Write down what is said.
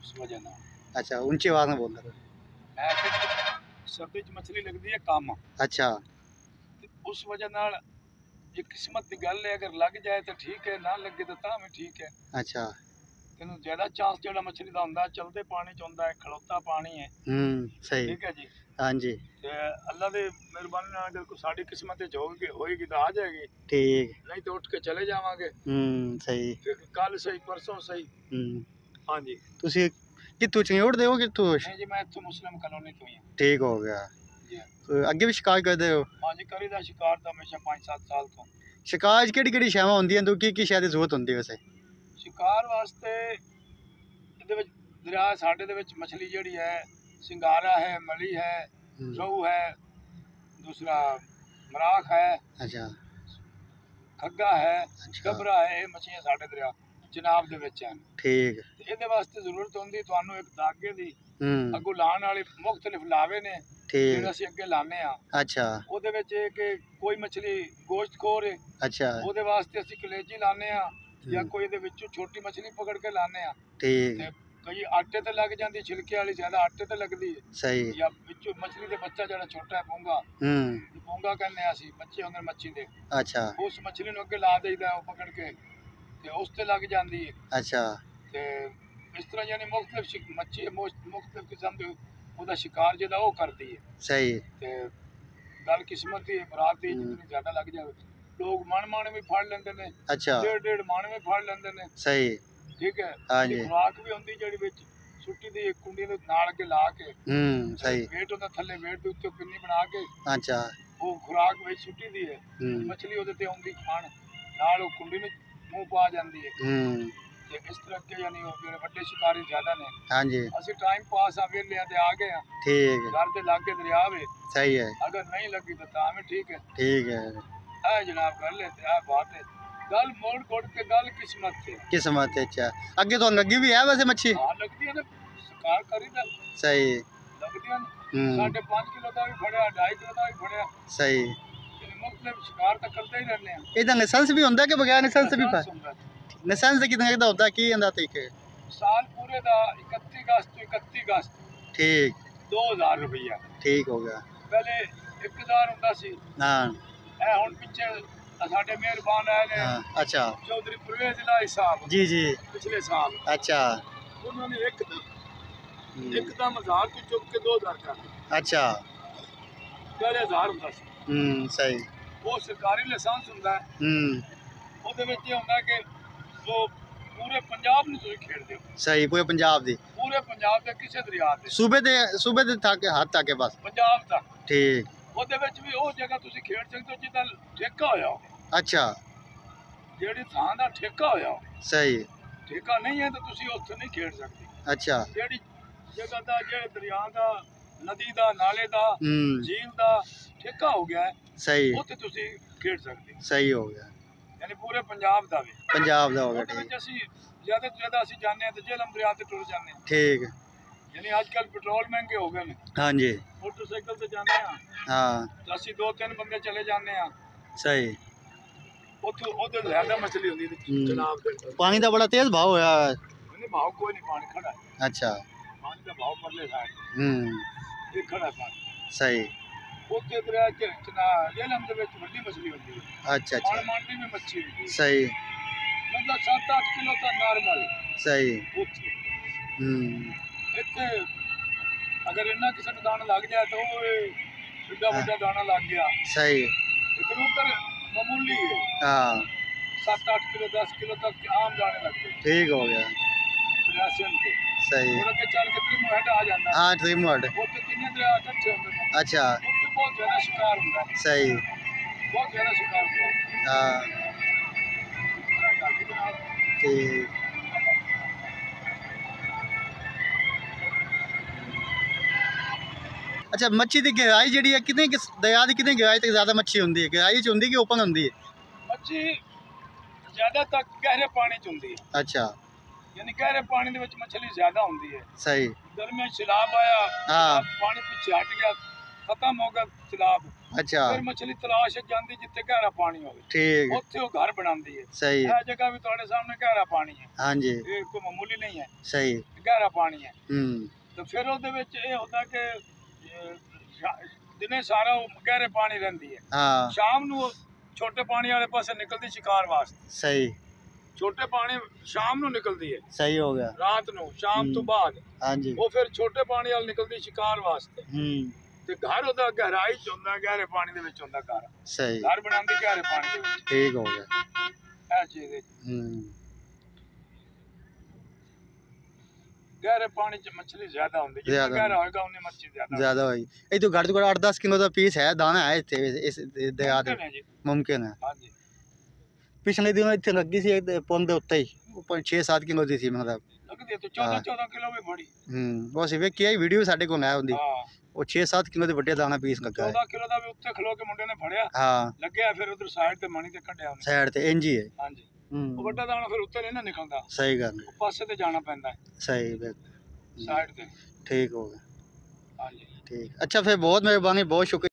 उस वजह ना। अच्छा ऊंची आवाज में बोल रहे सर्दी च मछली लगती है कम, अच्छा ते उस वजह नाल ये किस्मत की गल है, अगर लग जाए तो ठीक है, ना लगे तो भी ठीक है। अच्छा तेन ज्यादा चांस जो मछली का होंगे चलते पानी च होंदा है, खड़ोता पानी है। सही ठीक है जी। हाँ जी ते अल्लाह की मेहरबानी नाल अगर कोई साडी किस्मत च होएगी तो आ जाएगी, ठीक नहीं तो उठ के चले जावांगे। सही कल सही परसों सही। हाँ जी। ਤੁਸੀਂ ਕਿੱਥੋਂ ਚੰਗਿਓੜ ਦੇ ਹੋ ਕਿੱਥੋਂ नहीं जी, मैं इत्थों मुस्लिम कॉलोनी तो ही हूँ ठीक हो गया जी। तो ਅੱਗੇ ਵੀ ਸ਼ਿਕਾਰ ਕਰਦੇ ਹੋ हाँ जी, करी दा शिकार तो हमेशा 5-7 साल तो। ਸ਼ਿਕਾਰ ਕਿਹੜੀ ਕਿਹੜੀ ਸ਼ੈਵਾਂ ਹੁੰਦੀਆਂ ਤੋਂ ਕੀ ਸ਼ੈ ਦੀ ਜ਼ਰੂਰਤ ਹੁੰਦੀ ਵੈਸੇ शिकार वास्ते ਇਹਦੇ ਵਿੱਚ ਦਰਿਆ ਸਾਡੇ ਦੇ ਵਿੱਚ ਮਛਲੀ ਜਿਹੜੀ ਹੈ ਸਿੰਗਾਰਾ है, मली है, रोहू है, दूसरा मराख है, अच्छा खग्गा है, अच्छा गबरा है। ये मछलियां ਸਾਡੇ ਦਰਿਆ ਜਨਾਬ ਦੇ ਵਿੱਚ ਹਨ। ठीक ਤੇ ਇਹਦੇ ਵਾਸਤੇ ਜ਼ਰੂਰਤ ਹੁੰਦੀ ਤੁਹਾਨੂੰ ਇੱਕ ਦਾਗੇ ਦੀ, हम्म ਅੱਗੋਂ ਲਾਣ ਵਾਲੇ ਮੁxtਲਿਫ ਲਾਵੇ ਨੇ ठीक ਜਿਹੜਾ ਅਸੀਂ ਅੱਗੇ ਲਾਣੇ ਆ। अच्छा ਉਹਦੇ ਵਿੱਚ ਇਹ ਕਿ ਕੋਈ ਮਛਲੀ ਗੋਸ਼ਤਖੋਰ ਹੈ, अच्छा ਉਹਦੇ ਵਾਸਤੇ ਅਸੀਂ ਕਲੇਜੀ ਲਾਣੇ ਆ, ਜਾਂ ਕੋਈ ਇਹਦੇ ਵਿੱਚੋਂ ਛੋਟੀ ਮਛਲੀ ਪਕੜ ਕੇ ਲਾਣੇ ਆ। ठीक ਤੇ ਕਈ ਆਟੇ ਤੇ ਲੱਗ ਜਾਂਦੀ, ਛਿਲਕੇ ਵਾਲੀ ਜ਼ਿਆਦਾ ਆਟੇ ਤੇ ਲੱਗਦੀ ਹੈ, सही ਜਾਂ ਵਿੱਚੋਂ ਮਛਲੀ ਦੇ ਬੱਚਾ ਜਿਹੜਾ ਛੋਟਾ ਹੈ ਪੂੰਗਾ, ਪੂੰਗਾ ਕਹਿੰਦੇ ਆ ਅਸੀਂ, ਬੱਚੇ ਹੁੰਦੇ ਨੇ ਮੱਛੀ ਦੇ, अच्छा ਉਸ ਮਛਲੀ ਨੂੰ ਅੱਗੇ ਲਾ ਦੇਈਦਾ ਉਹ ਪਕੜ ਕੇ, ਤੇ ਉਸ ਤੇ ਲੱਗ ਜਾਂਦੀ ਹੈ। अच्छा ਤੇ ਇਸ ਤਰ੍ਹਾਂ ਯਾਨੀ ਮੁxtਲਿਫ ਮੱਛੀ ਮੁxtਲਿਫ ਕਿਸਮ ਦੀ ਉਹਦਾ ਸ਼ਿਕਾਰ ਜਿਹੜਾ ਉਹ ਕਰਦੀ ਹੈ। सही ਤੇ ਗੱਲ ਕਿਸਮਤ ਦੀ ਬਰਾਤ ਦੀ, ਜਿੰਨੀ ਜ਼ਿਆਦਾ ਲੱਗ ਜਾਵੇ ਲੋਕ ਮਣ ਵੀ ਫੜ ਲੈਂਦੇ ਨੇ, अच्छा ਡੇਢ ਮਣ ਵੀ ਫੜ ਲੈਂਦੇ ਨੇ। सही ਠੀਕ ਹੈ। हाँ जी ਖੁਰਾਕ ਵੀ ਹੁੰਦੀ ਜਿਹੜੀ ਵਿੱਚ ਸੁੱਟੀ ਦੀ ਕੁੰਡੀ ਦੇ ਨਾਲ ਅੱਗੇ ਲਾ ਕੇ, सही ਵੇਟ ਉਹਦਾ ਥੱਲੇ, ਵੇਟ ਦੇ ਉੱਤੇ ਪਿੰਨੀ ਬਣਾ ਕੇ अच्छा ਉਹ ਖੁਰਾਕ ਵਿੱਚ ਸੁੱਟੀ ਦੀ ਹੈ। ਮਛਲੀ ਉਹਦੇ ਤੇ ਆਉਂਦੀ ਖਾਣ ਨਾਲ, ਉਹ ਕੁੰਡੀ ਨੂੰ ਮੂੰਹ ਪਾ ਜਾਂਦੀ ਹੈ। ਤੇ ਇਸ ਤਰ੍ਹਾਂ ਕੇ ਯਾਨੀ ਉਹ ਜਿਹੜੇ ਵੱਡੇ ਸ਼ਿਕਾਰੀ ਜ਼ਿਆਦਾ ਨੇ। हाँ जी ਅਸੀਂ ਟਾਈਮ ਪਾਸ ਆ ਵੇਲੇ ਆ ਤੇ ਆ ਗਏ ਆ, ठीक घर ਦੇ ਲਾਗੇ ਦਰਿਆ ਵੇ, सही है अगर नहीं लगी तो तां भी ठीक है। ठीक है ऐ जनाब कर लेते हैं बात है, गल मोड़ कोड़ के गल किस्मत है। किस्मत है अच्छा आगे तो लगी भी है वैसे मच्छी हाँ लगती है ना, शिकार करी दा सही लगती है ना। 5.5 किलो का भी फड़िया, 2.5 किलो का भी फड़िया, सही मतलब शिकार तो करते ही रहने हैं। ਇਹਦਾ ਲਾਇਸੈਂਸ ਵੀ ਹੁੰਦਾ ਕਿ ਬਗੈਰ ਲਾਇਸੈਂਸ ਵੀ ਲਾਇਸੈਂਸ ਕਿੰਨੇ ਦਾ ਹੁੰਦਾ ਕੀ ਹੁੰਦਾ ਤਰੀਕੇ साल पूरे का 31 अगस्त तो 31 अगस्त ठीक 2000 रुपया। ठीक हो गया पहले 1000 ਹੁੰਦਾ ਸੀ। हाँ ਇਹ ਹੁਣ ਪਿੱਛੇ ਸਾਡੇ ਮਿਹਰਬਾਨ ਆਏ ਨੇ हाँ अच्छा ਚੌਧਰੀ ਪ੍ਰਵੇਸ਼ ਇਲਾही ਸਾਹਿਬ जी जी ਪਿਛਲੇ ਸਾਲ, अच्छा ਉਹਨਾਂ ਨੇ ਇੱਕਦਮ 1000 ਤੋਂ ਚੁੱਕ ਕੇ 2000 ਕਰ ਦਿੱਤਾ। अच्छा ਪਹਿਲੇ 1000 ਹੁੰਦਾ ਸੀ। सही ਉਹ ਸਰਕਾਰੀ ਲਾਇਸੈਂਸ ਹੁੰਦਾ ਹੈ। ਉਹਦੇ ਵਿੱਚ ਇਹ ਹੁੰਦਾ ਕਿ ਉਹ ਪੂਰੇ ਪੰਜਾਬ ਨੂੰ ਤੁਸੀਂ ਖੇਡਦੇ ਹੋ, सही पूरे पंजाब दी ਪੂਰੇ ਪੰਜਾਬ ਦੇ ਕਿਸੇ ਦਰਿਆ ਤੇ, सूबे दे तक हाथ तक के बस ਪੰਜਾਬ ਤੱਕ। ठीक ਉਹਦੇ ਵਿੱਚ ਵੀ ਉਹ ਜਗ੍ਹਾ ਤੁਸੀਂ ਖੇਡ ਸਕਦੇ ਹੋ ਜਿਹਦਾ ਠੇਕਾ ਹੋਇਆ ਹੋਵੇ, अच्छा ਜਿਹੜੀ ਥਾਂ ਦਾ ਠੇਕਾ ਹੋਇਆ ਹੋਵੇ। सही ਠੇਕਾ ਨਹੀਂ ਹੈ ਤਾਂ ਤੁਸੀਂ ਉੱਥੇ ਨਹੀਂ ਖੇਡ ਸਕਦੇ। अच्छा ਜਿਹੜੀ ਜਗ੍ਹਾ ਦਾ, ਜਿਹੜੇ ਦਰਿਆ ਦਾ, ਨਦੀ ਦਾ, ਨਾਲੇ ਦਾ, ਝੀਲ ਦਾ ਠੇਕਾ ਹੋ ਗਿਆ ਹੈ, सही ਉੱਥੇ ਤੁਸੀਂ ਖੇਡ ਸਕਦੇ ਹੋ। सही हो गया ਯਾਨੀ ਪੂਰੇ ਪੰਜਾਬ ਦਾ ਵੀ। पंजाब दा हो गया ਉਹਦੇ ठीक ਵਿੱਚ ਅਸੀਂ ਜ਼ਿਆਦਾ ਤੋਂ ਜ਼ਿਆਦਾ ਅਸੀਂ ਜਾਂਦੇ ਹਾਂ ਤੇ ਜੇਹਲਮ ਦਰਿਆ ਤੇ ਟੁਰ ਜਾਂਦੇ ਹਾਂ। ठीक ਯਾਨੀ ਅੱਜ ਕੱਲ੍ਹ ਪੈਟਰੋਲ ਮਹਿੰਗੇ ਹੋ ਗਏ ਨੇ, हाँ जी ਮੋਟਰਸਾਈਕਲ ਤੇ ਜਾਂਦੇ ਹਾਂ हाँ ਤਾਂ ਅਸੀਂ 2-3 ਬੰਦੇ ਚਲੇ ਜਾਂਦੇ ਹਾਂ। सही ਉੱਥੇ ਉਹਦੇ ਜ਼ਿਆਦਾ ਮਛਲੀ ਹੁੰਦੀ ਹੈ ਜਨਾਬ ਦੇ। पानी का बड़ा तेज भाव होया है ਨਹੀਂ ਭਾव ਕੋਈ ਨਹੀਂ, ਪਾਣੀ ਖੜਾ ਹੈ। अच्छा ਪਾਣੀ ਦਾ ਭਾव ਪਰਲੇ ਸਾਈਡ ਇਹ ਖੜਾ ਪਾਣੀ। सही ਉੱਥੇ ਦਰਿਆ ਚ ਜੇਹਲਮ ਦੇ ਵਿੱਚ ਵੱਡੀ ਮਛਲੀ ਹੁੰਦੀ ਹੈ। अच्छा अच्छा ਮੰਡੀ ਵੀ ਮੱਛੀ ਹੁੰਦੀ ਹੈ, सही ਮਤਲਬ 7-8 ਕਿਲੋ ਤਾਂ ਨਾਰਮਲ सही ਉੱਥੇ। ਇੱਥੇ ਅਗਰ ਇੰਨਾ ਕਿਸੇ ਨੂੰ ਦਾਣਾ ਲੱਗ ਜਾਏ ਤਾਂ ਉਹ ਸਿੱਧਾ ਵੱਡਾ ਦਾਣਾ ਲੱਗ ਗਿਆ। सही ਲੇਕਿਨ ਉੱਧਰ ਮਾਮੂਲੀ ਹੈ, हाँ 7-8 किलो 10 किलो तक आम जाने लगते हैं ठीक हो गया राशन के। सही और अगर चल के तीन हेड आ जाता है, हाँ ट्रिमोड वो तो तीन दरिया इकट्ठे होते हैं, अच्छा उससे बहुत ज्यादा शिकार होता है, सही बहुत ज्यादा शिकार होता है। हाँ ठीक अच्छा मच्छी की गहराई जी है कितनी दरिया की कितनी गहराई तक ज़्यादा मच्छी होती है गहराई च होंगी कि ओपन होंगी है मच्छी ज्यादा तक गहरे पानी च होती है। अच्छा यानी गहरे पानी ਦੇ ਵਿੱਚ ਮੱਛਲੀ ਜ਼ਿਆਦਾ ਹੁੰਦੀ ਹੈ। सही गर्मी में सैलाब आया, हाँ पानी पीछे हट गया, खत्म हो गया तालाब, अच्छा फिर मछली तलाश जाती जिथे गहरा पानी हो, ठीक है, उत्थे वो घर बनाती है। सही यह जगह भी तुम्हारे सामने गहरा पानी है, हाँ जी ये कोई मामूली नहीं है, सही गहरा पानी है। हम्म तो फिर ਉਹਦੇ ਵਿੱਚ ਇਹ ਹੁੰਦਾ ਕਿ ਦਿਨੇ ਸਾਰਾ ਉਹ ਗਹਿਰੇ ਪਾਣੀ ਰਹਿੰਦੀ ਹੈ, हाँ ਸ਼ਾਮ ਨੂੰ ਉਹ ਛੋਟੇ ਪਾਣੀ ਵਾਲੇ ਪਾਸੇ ਨਿਕਲਦੀ ਸ਼ਿਕਾਰ ਵਾਸਤੇ। सही ਛੋਟੇ ਪਾਣੀ ਸ਼ਾਮ ਨੂੰ ਨਿਕਲਦੀ ਹੈ, सही हो गया ਰਾਤ ਨੂੰ ਸ਼ਾਮ ਤੋਂ ਬਾਅਦ हाँ जी ਉਹ ਫਿਰ ਛੋਟੇ ਪਾਣੀ ਵਾਲ ਨਿਕਲਦੀ ਸ਼ਿਕਾਰ ਵਾਸਤੇ। ਤੇ ਘਰ ਉਹਦਾ ਗਹਿਰਾਈ ਚ ਹੁੰਦਾ, ਗਹਿਰੇ ਪਾਣੀ ਦੇ ਵਿੱਚ ਹੁੰਦਾ ਘਰ, सही ਘਰ ਬਣਾਉਂਦੀ ਗਹਿਰੇ ਪਾਣੀ ਦੇ ਵਿੱਚ। ठीक हो गया ਇਹ ਚੀਜ਼ ਹੈ। गहरे पानी च मछली ज्यादा होंदी, जितना ज्यादा गहरा होएगा उन्नी मच्छी ज्यादा ज्यादा होगी ये तो घट तो घट 8-10 किलो का पीस है दाना है इतने इस दरिया दे होंदी है जी। मुमकिन है हाँ जी, पिछले दिनों इतने लगी सी पुल दे उत्ते ही 6-7 किलो दी सी मतलब लगदी है तो 14 किलो भी बड़ी। वो सी वेखी वीडियो भी साडे कोल है हुंदी हाँ, वो 6-7 किलो दे ਵੱਡੇ दाना पीस लगा है 14 किलो ਦਾ ਵੀ ਉੱਤੇ ਖਲੋ ਕੇ ਮੁੰਡੇ ਨੇ ਫੜਿਆ, हाँ ਲੱਗਿਆ ਫਿਰ ਉਧਰ ਸਾਈਡ ਤੇ ਮਣੀ ਤੇ ਕੱਢਿਆ ਉਹਨੇ। साइड ते इंज ही है ਹਾਂ ਜੀ, ਉਹ ਵੱਡਾ ਦਾਣਾ ਫਿਰ ਉੱਤੇ ਨਹੀਂ ਨਾ ਨਿਕਲਦਾ, सही गल है ਉਹ ਪਾਸੇ ਤੇ ਜਾਣਾ ਪੈਂਦਾ ਹੈ सही बिल्कुल ਸਾਈਡ ਤੇ। ठीक हो गया ਹਾਂ जी। ठीक अच्छा फिर बहुत मेहरबानी बहुत शुक्रिया